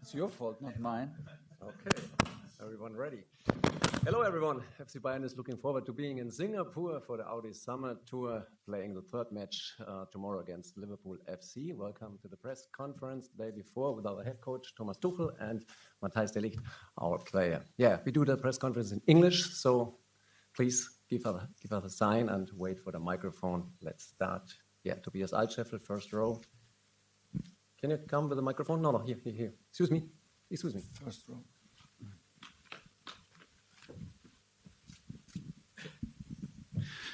It's your fault, not mine. Okay, everyone ready? Hello everyone, FC Bayern is looking forward to being in Singapore for the Audi Summer Tour, playing the third match tomorrow against Liverpool FC. Welcome to the press conference the day before with our head coach Thomas Tuchel and Matthijs de Ligt, our player. Yeah, we do the press conference in English, so please give us a sign and wait for the microphone. Let's start. Yeah, Tobias Altscheffel, first row. Can you come with the microphone? No, here. Excuse me. First row.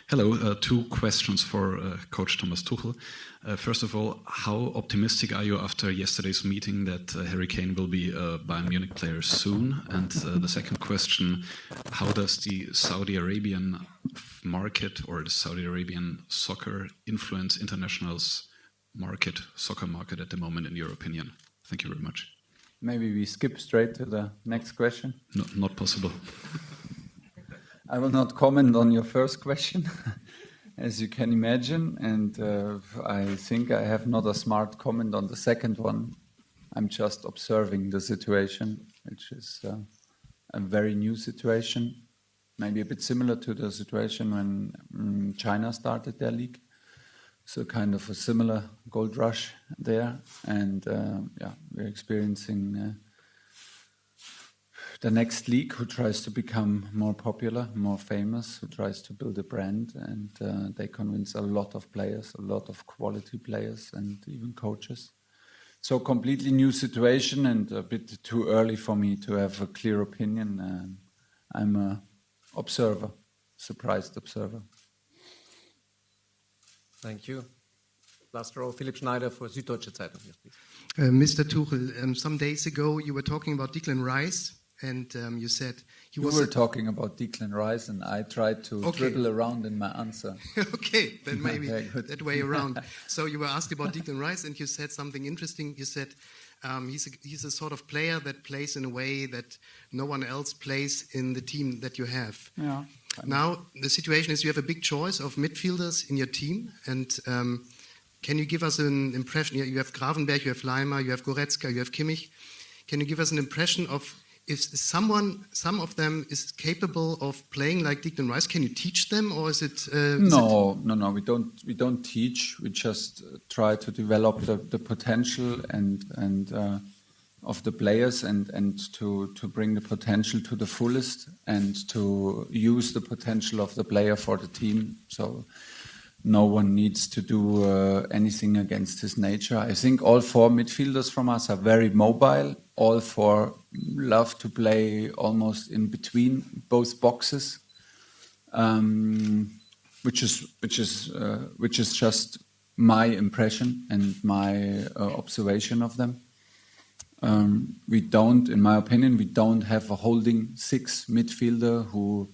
Hello, two questions for Coach Thomas Tuchel. First of all, how optimistic are you after yesterday's meeting that Harry Kane will be a Bayern Munich player soon? And the second question, how does the Saudi Arabian market or the Saudi Arabian soccer influence internationals' soccer market at the moment, in your opinion? Thank you very much. Maybe we skip straight to the next question. No, not possible. I will not comment on your first question, as you can imagine, and I think I have not a smart comment on the second one. I'm just observing the situation, which is a very new situation, maybe a bit similar to the situation when China started their league. So kind of a similar gold rush there, and we're experiencing the next league who tries to become more popular, more famous, who tries to build a brand, and they convince a lot of players, a lot of quality players, and even coaches. So completely new situation, and a bit too early for me to have a clear opinion. I'm an observer, surprised observer. Thank you. Last row, Philipp Schneider for Süddeutsche Zeitung. Yes, please. Mr. Tuchel, some days ago you were talking about Declan Rice, and you said you were talking about Declan Rice, and I tried to dribble around in my answer. Okay, then maybe that way around. So you were asked about Declan Rice, and you said something interesting. You said he's a sort of player that plays in a way that no one else plays in the team that you have. Yeah. Now, the situation is you have a big choice of midfielders in your team, and can you give us an impression? You have Gravenberch, you have Leimer, you have Goretzka, you have Kimmich. Can you give us an impression of if some of them is capable of playing like Declan Rice? Can you teach them, or is it? No. We don't teach. We just try to develop the potential and of the players and to bring the potential to the fullest and to use the potential of the player for the team. So no one needs to do anything against his nature. I think all four midfielders from us are very mobile. All four love to play almost in between both boxes, which is just my impression and my observation of them. We don't, in my opinion, have a holding six midfielder who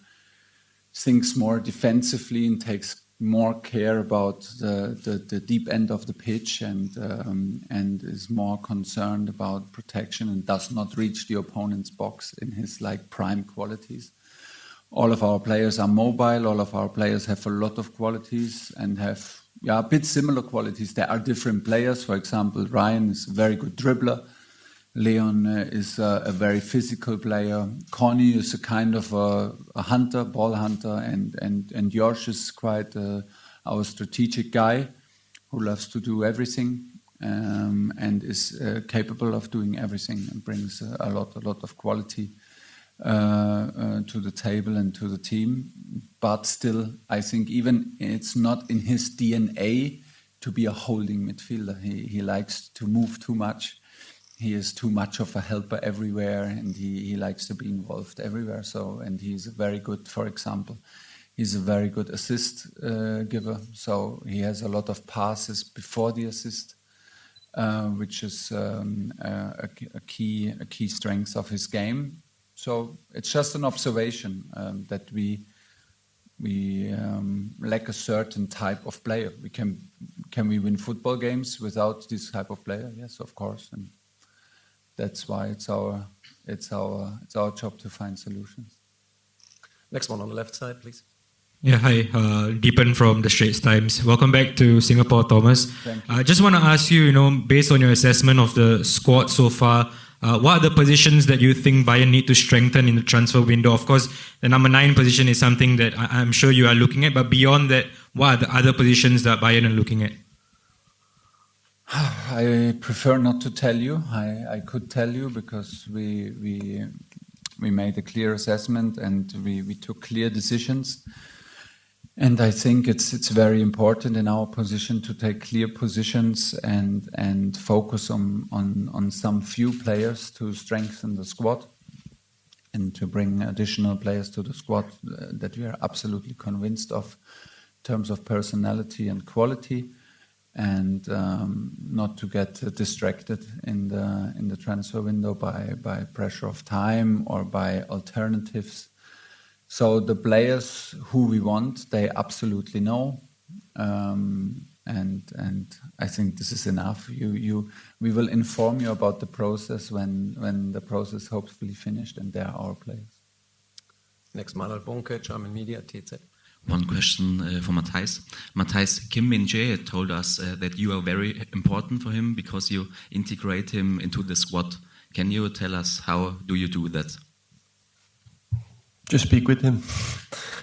thinks more defensively and takes more care about the deep end of the pitch and is more concerned about protection and does not reach the opponent's box in his prime qualities. All of our players are mobile. All of our players have a lot of qualities and have a bit similar qualities. There are different players. For example, Ryan is a very good dribbler. Leon is a very physical player. Connie is a kind of a hunter, ball hunter, and Josh is quite our strategic guy who loves to do everything and is capable of doing everything and brings a lot of quality to the table and to the team. But still, I think even it's not in his DNA to be a holding midfielder. He likes to move too much. He is too much of a helper everywhere, and he likes to be involved everywhere. So, and he's a very good, for example, he's a very good assist giver. So he has a lot of passes before the assist, which is a key strength of his game. So it's just an observation that we lack a certain type of player. Can we win football games without this type of player? Yes, of course. And that's why it's our job to find solutions. Next one on the left side, please. Yeah, hi, Deepan from the Straits Times. Welcome back to Singapore, Thomas. Thank you. I just want to ask you, based on your assessment of the squad so far, What are the positions that you think Bayern need to strengthen in the transfer window? Of course, the number 9 position is something that I'm sure you are looking at, but beyond that, what are the other positions that Bayern are looking at? I prefer not to tell you. I could tell you because we made a clear assessment and we took clear decisions. And I think it's very important in our position to take clear positions and focus on some few players to strengthen the squad and to bring additional players to the squad that we are absolutely convinced of in terms of personality and quality, and not to get distracted in the transfer window by pressure of time or by alternatives. So the players who we want, they absolutely know, and I think this is enough. We will inform you about the process when the process hopefully finished, and they are our players. Next, Manuel Bunke, German Media, TZ. One question for Matthijs. Matthijs, Kim Min-jae told us that you are very important for him because you integrate him into the squad. Can you tell us how do you do that? Just speak with him.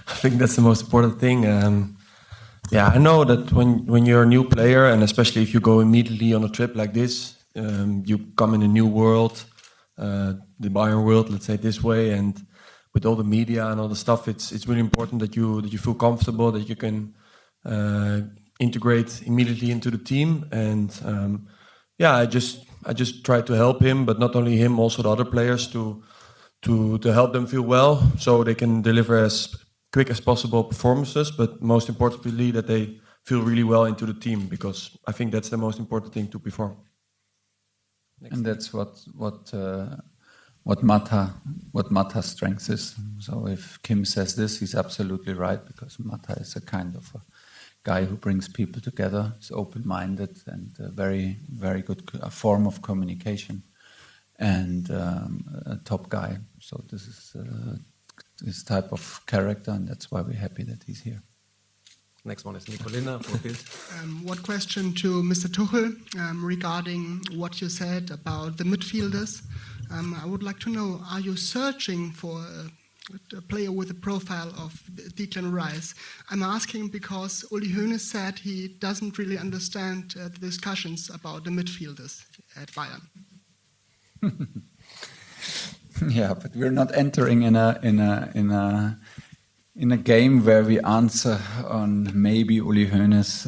I think that's the most important thing. I know that when you're a new player, and especially if you go immediately on a trip like this, you come in a new world, the Bayern world, let's say it this way, and with all the media and all the stuff, it's really important that you feel comfortable, that you can integrate immediately into the team. And I just try to help him, but not only him, also the other players to help them feel well, so they can deliver as quick as possible performances, but most importantly that they feel really well into the team, because I think that's the most important thing to perform. And that's what Matthijs' strength is. So if Kim says this, he's absolutely right, because Matthijs is a kind of a guy who brings people together. He's open-minded and a very, very good form of communication, and a top guy. So this is this type of character, and that's why we're happy that he's here. Next one is Nicolina for Bild. One question to Mr. Tuchel regarding what you said about the midfielders. I would like to know, are you searching for a player with a profile of Declan Rice? I'm asking because Uli Hoeneß said he doesn't really understand the discussions about the midfielders at Bayern. Yeah, but we're not entering in a game where we answer on maybe Uli Hoeneß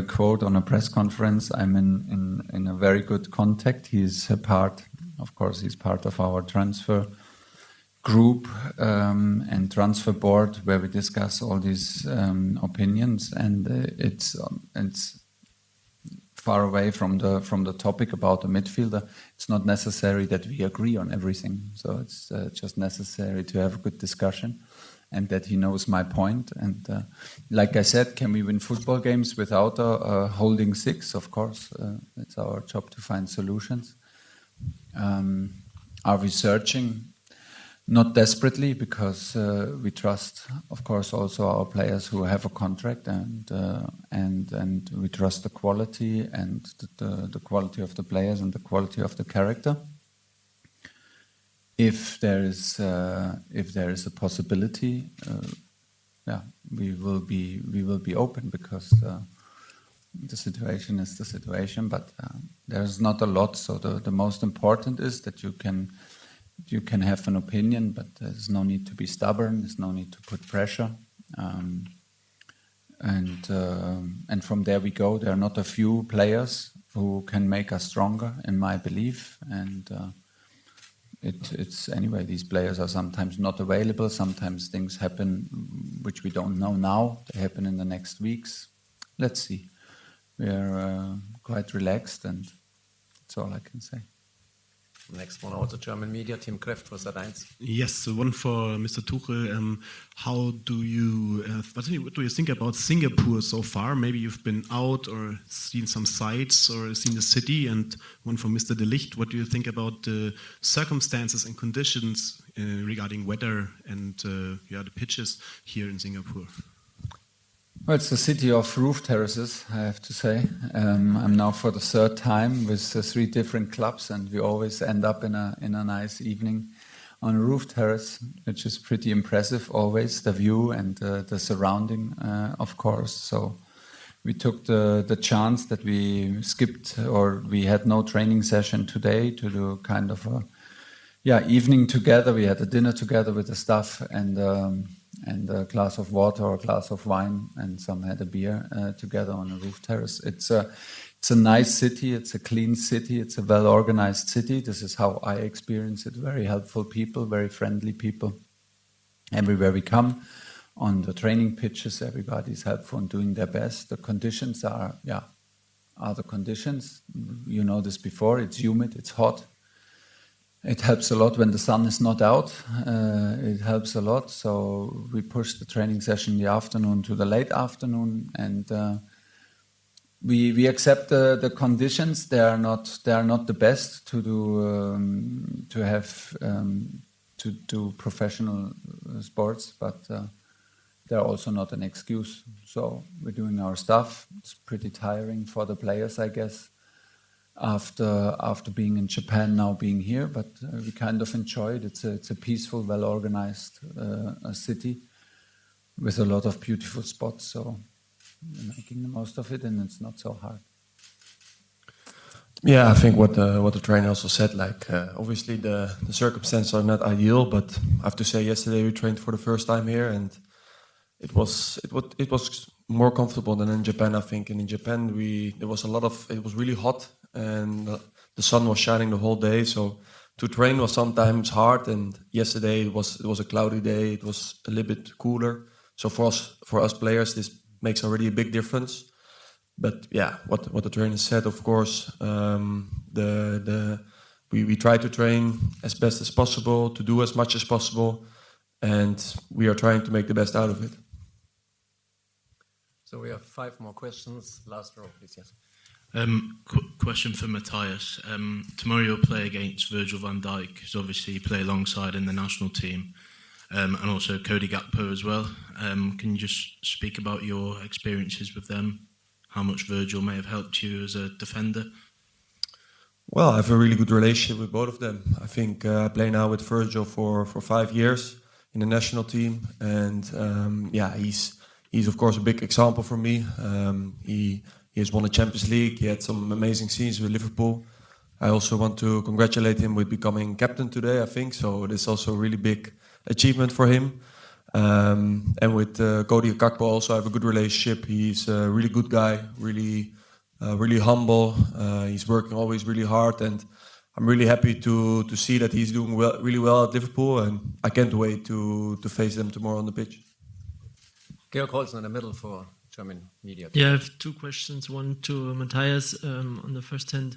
quote on a press conference. I'm in a very good contact. He's a part, of course, he's part of our transfer group and transfer board, where we discuss all these opinions, and it's far away from the topic about the midfielder. It's not necessary that we agree on everything, so it's just necessary to have a good discussion, and that he knows my point. And like I said, can we win football games without a holding six? Of course, it's our job to find solutions. Are we searching? Not desperately, because we trust, of course, also our players who have a contract, and we trust the quality and the quality of the players and the quality of the character. If there is a possibility, we will be open, because the situation is the situation. But there's not a lot. So the most important is that you can have an opinion, but there's no need to be stubborn. There's no need to put pressure, and from there we go. There are not a few players who can make us stronger, in my belief. And it's anyway. These players are sometimes not available. Sometimes things happen which we don't know now. They happen in the next weeks. Let's see. We are quite relaxed, and that's all I can say. Next one, also German Media, Tim Kreft for Sat.1. Yes, so one for Mr. Tuchel. What do you think about Singapore so far? Maybe you've been out or seen some sights or seen the city. And one for Mr. de Ligt. What do you think about the circumstances and conditions regarding weather and the pitches here in Singapore? Well, it's the city of roof terraces, I have to say. I'm now for the third time with 3 different clubs, and we always end up in a nice evening on a roof terrace, which is pretty impressive always, the view and the surrounding, of course. So we took the chance that we skipped, or we had no training session today, to do kind of a evening together. We had a dinner together with the staff, and a glass of water or a glass of wine, and some had a beer together on a roof terrace. It's a nice city. It's a clean city. It's a well-organized city. This is how I experience it. Very helpful people, very friendly people. Everywhere we come, on the training pitches, everybody's helpful and doing their best. The conditions are the conditions. You know this before. It's humid. It's hot. It helps a lot when the sun is not out. It helps a lot. So we push the training session in the afternoon to the late afternoon, and we accept the conditions. They are not the best to do professional sports, but they're also not an excuse. So we're doing our stuff. It's pretty tiring for the players, I guess, after being in Japan, now being here, but we kind of enjoy it. It's a peaceful, well-organized city with a lot of beautiful spots, so we're making the most of it, and it's not so hard. Yeah, I think what the trainer also said, like obviously the circumstances are not ideal, but I have to say yesterday we trained for the first time here, and it was more comfortable than in Japan, I think. And in Japan it was really hot, and the sun was shining the whole day, so to train was sometimes hard. And yesterday it was a cloudy day. It was a little bit cooler, so for us players this makes already a big difference. But yeah, what the trainer said, of course, we try to train as best as possible, to do as much as possible, and we are trying to make the best out of it. So we have 5 more questions. Last row, please. Yes. Question for Matthijs. Tomorrow you'll play against Virgil van Dijk, who's obviously play alongside in the national team, and also Cody Gakpo as well. Can you just speak about your experiences with them? How much Virgil may have helped you as a defender? Well, I have a really good relationship with both of them. I think I play now with Virgil for 5 years in the national team, and he's of course a big example for me. He has won the Champions League. He had some amazing scenes with Liverpool. I also want to congratulate him with becoming captain today, I think. So this is also a really big achievement for him. And with Cody Gakpo also I have a good relationship. He's a really good guy, really humble. He's working always really hard, and I'm really happy to see that he's doing really well at Liverpool, and I can't wait to face them tomorrow on the pitch. Georg Holzen in the middle for German media. Yeah, I have 2 questions. One to Matthijs. On the first hand,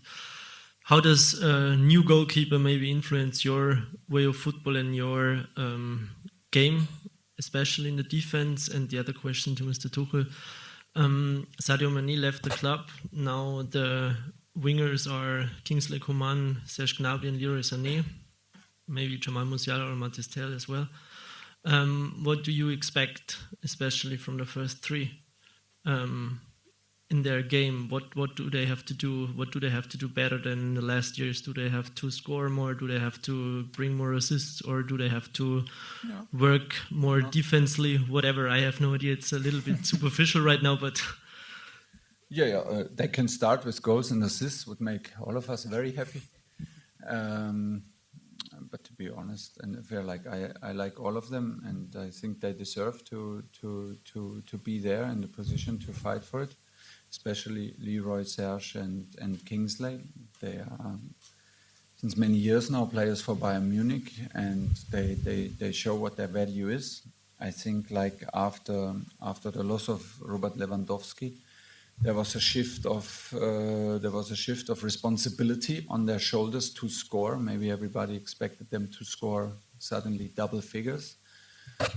how does a new goalkeeper maybe influence your way of football and your game, especially in the defense? And the other question to Mr. Tuchel. Sadio Mane left the club. Now the wingers are Kingsley Coman, Serge Gnabry and Leroy Sané. Maybe Jamal Musiala or Matthijs de Ligt as well. What do you expect, especially from the first 3 in their game? What do they have to do? What do they have to do better than the last years? Do they have to score more? Do they have to bring more assists? Or do they have to work more defensively? Whatever, I have no idea. It's a little bit superficial right now, but... They can start with goals and assists, would make all of us very happy. But to be honest, and if I like all of them, and I think they deserve to be there in the position to fight for it. Especially Leroy, Serge, and Kingsley. They are since many years now players for Bayern Munich, and they show what their value is. I think after the loss of Robert Lewandowski, there was a shift of responsibility on their shoulders to score. Maybe everybody expected them to score suddenly double figures,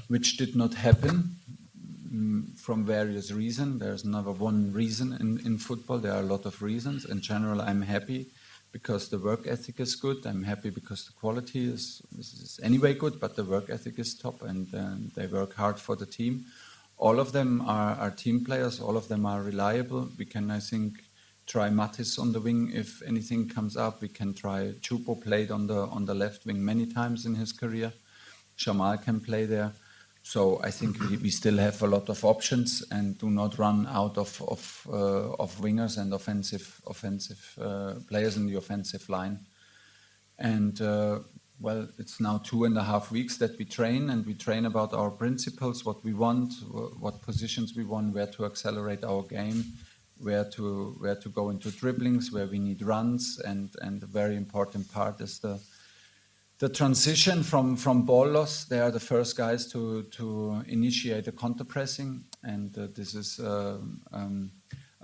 which did not happen from various reasons. There's never one reason in football. There are a lot of reasons. In general, I'm happy because the work ethic is good. I'm happy because the quality is anyway good, but the work ethic is top, and they work hard for the team. all of them are team players. All of them are reliable. We can, I think, try Matthijs on the wing if anything comes up. We can try Chupo, played on the left wing many times in his career. Jamal can play there. So I think we still have a lot of options and do not run out of wingers and offensive players in the offensive line. And well, it's now 2.5 weeks that we train, and we train about our principles, what we want, what positions we want, where to accelerate our game, where to go into dribblings, where we need runs, and a very important part is the transition from ball loss. They are the first guys to initiate a counter pressing, and this is a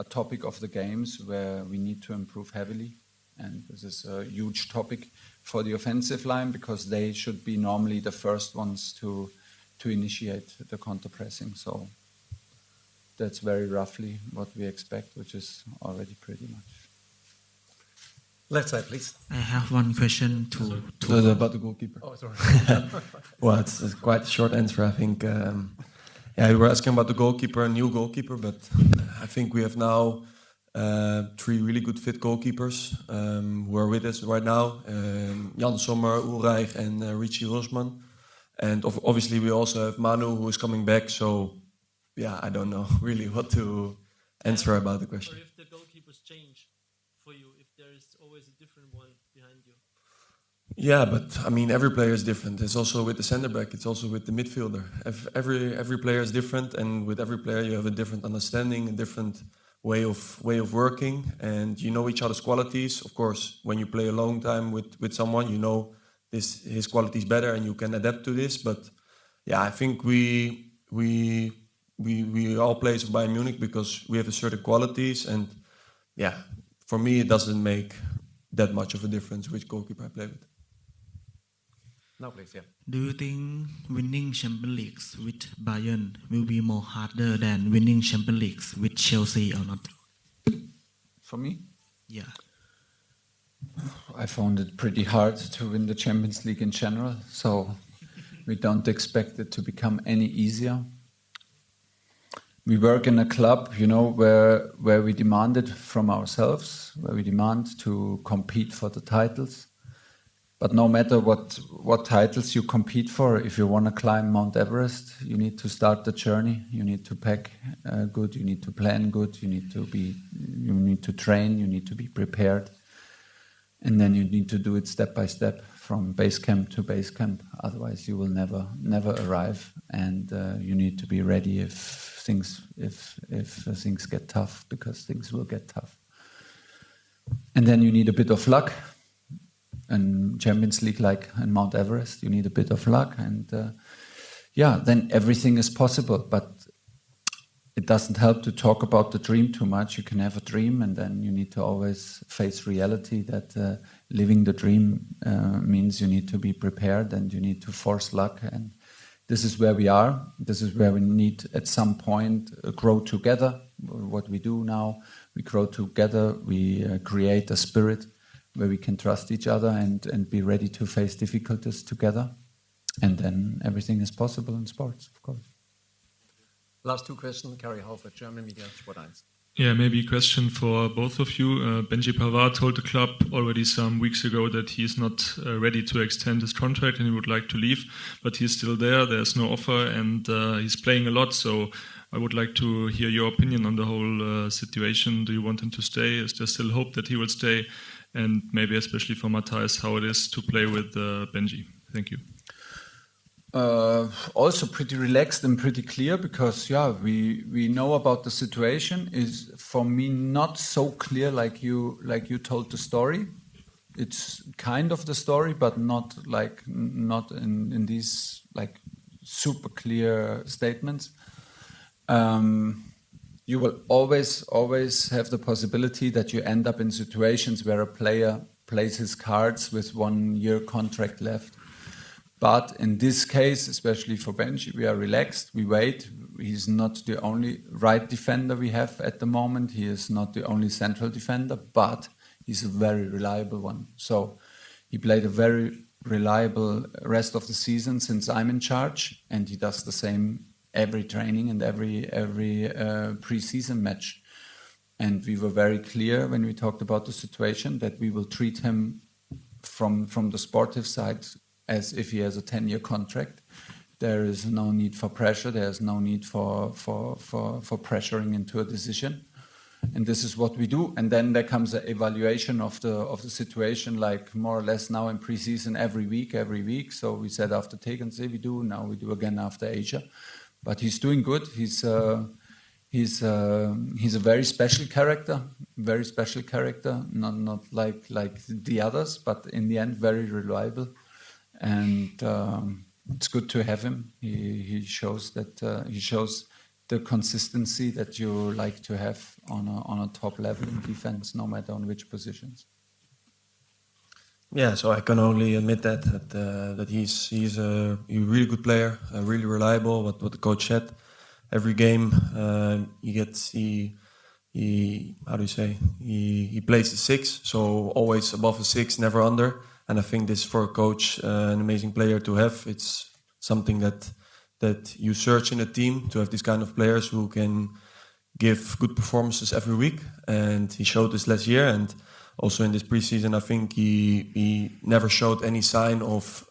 topic of the games where we need to improve heavily. And this is a huge topic for the offensive line because they should be normally the first ones to initiate the counter pressing. So that's very roughly what we expect, which is already pretty much. Left side, please. I have one question to about the goalkeeper. Oh, sorry. Well, it's quite a short answer, I think. Yeah, you were asking about the goalkeeper, a new goalkeeper, but I think we have now 3 really good fit goalkeepers who are with us right now. Jan Sommer, Ulreich and Richie Rosman. And obviously we also have Manu who is coming back. So yeah, I don't know really what to answer about the question. Or if the goalkeepers change for you, if there is always a different one behind you. Yeah, but I mean, every player is different. It's also with the center back. It's also with the midfielder. Every player is different, and with every player you have a different understanding, a different way of working, and you know each other's qualities. Of course, when you play a long time with someone, you know his qualities better, and you can adapt to this. But yeah, I think we all play for Bayern Munich because we have a certain qualities, and yeah, for me it doesn't make that much of a difference which goalkeeper I play with. Now, please, yeah. Do you think winning Champions League with Bayern will be more harder than winning Champions League with Chelsea or not? For me? Yeah. I found it pretty hard to win the Champions League in general, so we don't expect it to become any easier. We work in a club, you know, where we demand it from ourselves, where we demand to compete for the titles. But no matter what titles you compete for, if you want to climb Mount Everest, you need to start the journey. You need to pack good. You need to plan good. You need to train. You need to be prepared, and then you need to do it step by step from base camp to base camp. Otherwise, you will never arrive. And you need to be ready if things get tough, because things will get tough. And then you need a bit of luck. And Champions League, like in Mount Everest, you need a bit of luck, and then everything is possible. But it doesn't help to talk about the dream too much. You can have a dream, and then you need to always face reality that living the dream means you need to be prepared and you need to force luck. And this is where we are. This is where we need at some point grow together. What we do now, we grow together. We create a spirit where we can trust each other and be ready to face difficulties together. And then everything is possible in sports, of course. Last 2 questions. Gary Haufert, German Media, Sport 1. Yeah, maybe a question for both of you. Benji Pavard told the club already some weeks ago that he's not ready to extend his contract and he would like to leave, but he's still there. There's no offer, and he's playing a lot. So I would like to hear your opinion on the whole situation. Do you want him to stay? Is there still hope that he will stay? And maybe especially for Matthijs, how it is to play with Benji. Thank you. Also pretty relaxed and pretty clear, because we know about the situation. Is for me not so clear like you told the story. It's kind of the story, but not in these like super clear statements. You will always have the possibility that you end up in situations where a player plays his cards with 1-year contract left. But in this case, especially for Benji, we are relaxed. We wait. He's not the only right defender we have at the moment. He is not the only central defender, but he's a very reliable one. So he played a very reliable rest of the season since I'm in charge, and he does the same every training and every pre-season match. And we were very clear when we talked about the situation that we will treat him from the sportive side as if he has a 10-year contract. There is no need for pressure. There's no need for pressuring into a decision. And this is what we do. And then there comes an evaluation of the situation, like more or less now in preseason every week. So we said after Tegernsee we do, now we do again after Asia. But he's doing good. He's a very special character, not like the others, but in the end very reliable. And it's good to have him. He shows the consistency that you like to have on a top level in defense, no matter on which positions. Yeah, so I can only admit that he's a really good player, really reliable. What the coach said, every game he plays the 6, so always above the 6, never under. And I think this for a coach, an amazing player to have. It's something that you search in a team, to have these kind of players who can give good performances every week. And he showed this last year, and also in this preseason, I think he never showed any sign of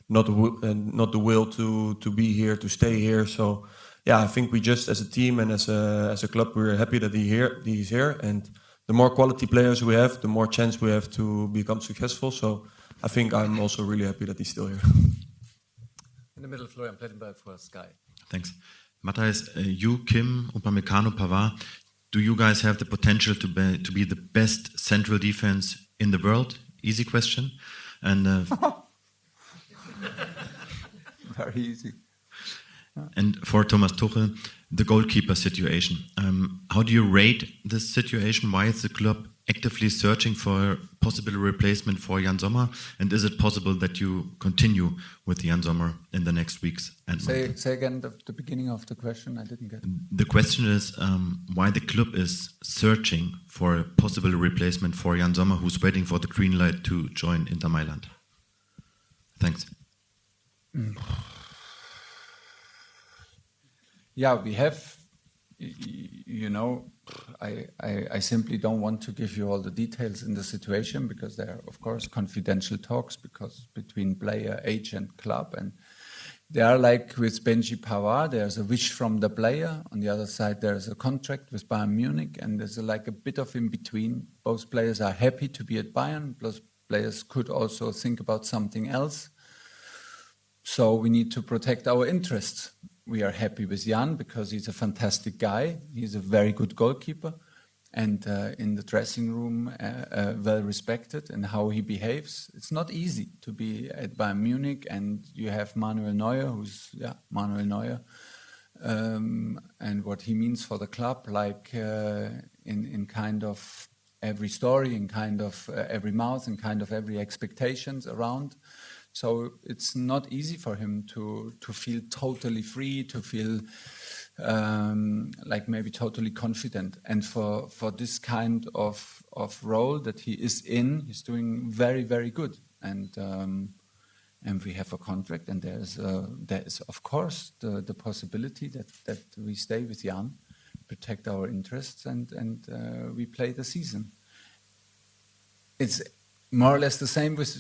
not the will to be here, to stay here. So yeah, I think we just as a team and as a club, we're happy that he's here. And the more quality players we have, the more chance we have to become successful. So I think I'm also really happy that he's still here. In the middle, Florian Plettenberg for Sky. Thanks. Matthijs, you, Kim, Upamecano, Pavard, do you guys have the potential to be the best central defense in the world? Easy question. And very easy. And for Thomas Tuchel, the goalkeeper situation. How do you rate this situation? Why is the club actively searching for a possible replacement for Jan Sommer? And is it possible that you continue with Jan Sommer in the next weeks and months? Say again the beginning of the question. I didn't get it. The question is why the club is searching for a possible replacement for Jan Sommer, who's waiting for the green light to join Inter Mailand. Thanks. Yeah, we have, I simply don't want to give you all the details in the situation because there are, of course, confidential talks between player, agent, club. And they are like with Benji Pavard, there's a wish from the player. On the other side, there's a contract with Bayern Munich. And there's like a bit of in between. Both players are happy to be at Bayern. Plus players could also think about something else. So we need to protect our interests. We are happy with Jan because he's a fantastic guy. He's a very good goalkeeper. And in the dressing room, well respected in how he behaves. It's not easy to be at Bayern Munich, and you have Manuel Neuer, and what he means for the club, like in kind of every story, in kind of every mouth, in kind of every expectations around. So it's not easy for him to feel totally free, to feel like maybe totally confident. And for this kind of role that he is in, he's doing very, very good. And we have a contract, and there is of course the possibility that we stay with Jan, protect our interests, and we play the season. It's more or less the same with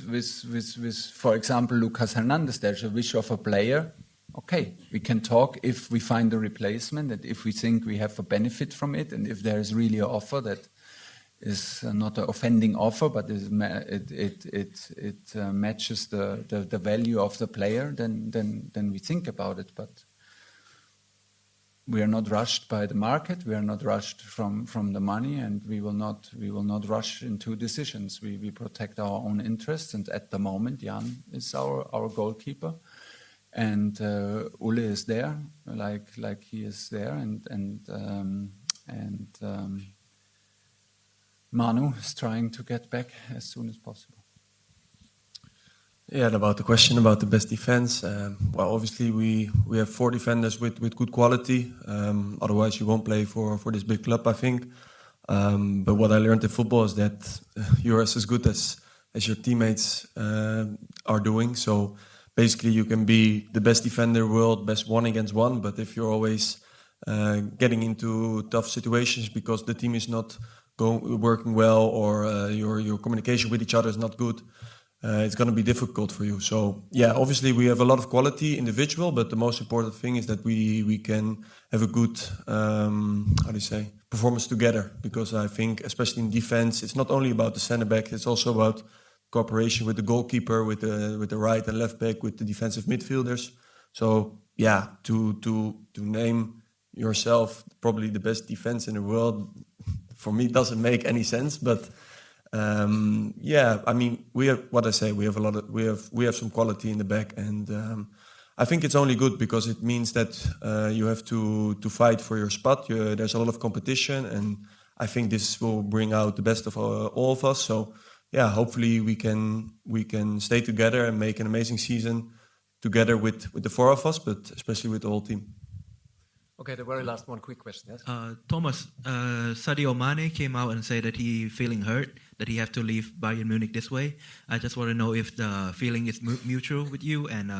for example, Lucas Hernandez. There's a wish of a player. Okay, we can talk if we find a replacement, and if we think we have a benefit from it, and if there is really an offer that is not an offending offer, but it matches the value of the player, then we think about it. But we are not rushed by the market. We are not rushed from the money, and we will not rush into decisions. We protect our own interests, and at the moment, Jan is our goalkeeper, and Ule is there, like he is there, and Manu is trying to get back as soon as possible. Yeah, about the question about the best defense. Well, obviously we have 4 defenders with good quality. Otherwise, you won't play for this big club, I think. But what I learned in football is that you're as good as your teammates are doing. So basically you can be the best defender in the world, best 1-against-1, but if you're always getting into tough situations because the team is not working well, or your communication with each other is not good, it's going to be difficult for you. So yeah, obviously we have a lot of quality individual, but the most important thing is that we can have a good performance together, because I think especially in defense it's not only about the center back, it's also about cooperation with the goalkeeper, with the right and left back, with the defensive midfielders. So yeah, to name yourself probably the best defense in the world, for me doesn't make any sense. But yeah, I mean, we have we have some quality in the back, and I think it's only good because it means that you have to fight for your spot. There's a lot of competition, and I think this will bring out the best of all of us. So yeah, hopefully we can stay together and make an amazing season together with the four of us, but especially with the whole team. Okay, the very last one, quick question, yes? Thomas, Sadio Mane came out and said that he feeling hurt, that he have to leave Bayern Munich this way. I just want to know if the feeling is mutual with you, and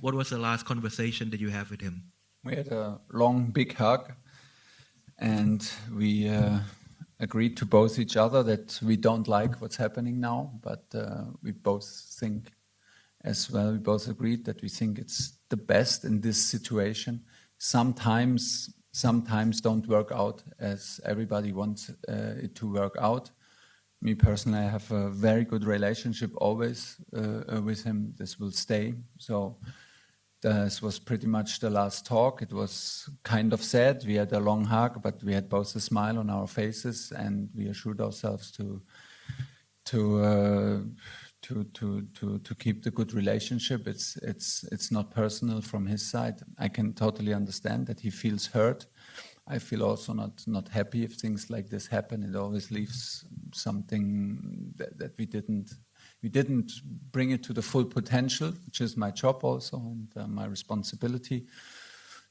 what was the last conversation that you have with him? We had a long, big hug, and we agreed to both each other that we don't like what's happening now, but we both think as well, we both agreed that we think it's the best in this situation. Sometimes don't work out as everybody wants it to work out. Me personally, I have a very good relationship always with him. This will stay. So this was pretty much the last talk. It was kind of sad. We had a long hug, but we had both a smile on our faces, and we assured ourselves to keep the good relationship. It's not personal from his side. I can totally understand that he feels hurt. I feel also not happy if things like this happen. It always leaves something that we didn't bring it to the full potential, which is my job also and my responsibility.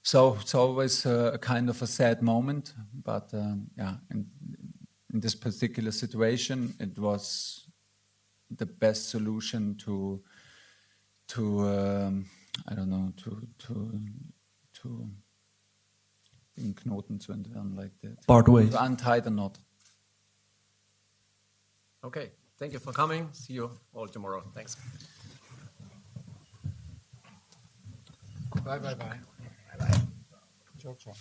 So it's always a kind of a sad moment. But yeah, in this particular situation, it was the best solution to den Knoten zu entfernen, like that. Part ways. To untie the knot. Okay, thank you for coming. See you all tomorrow. Thanks. Bye. Ciao.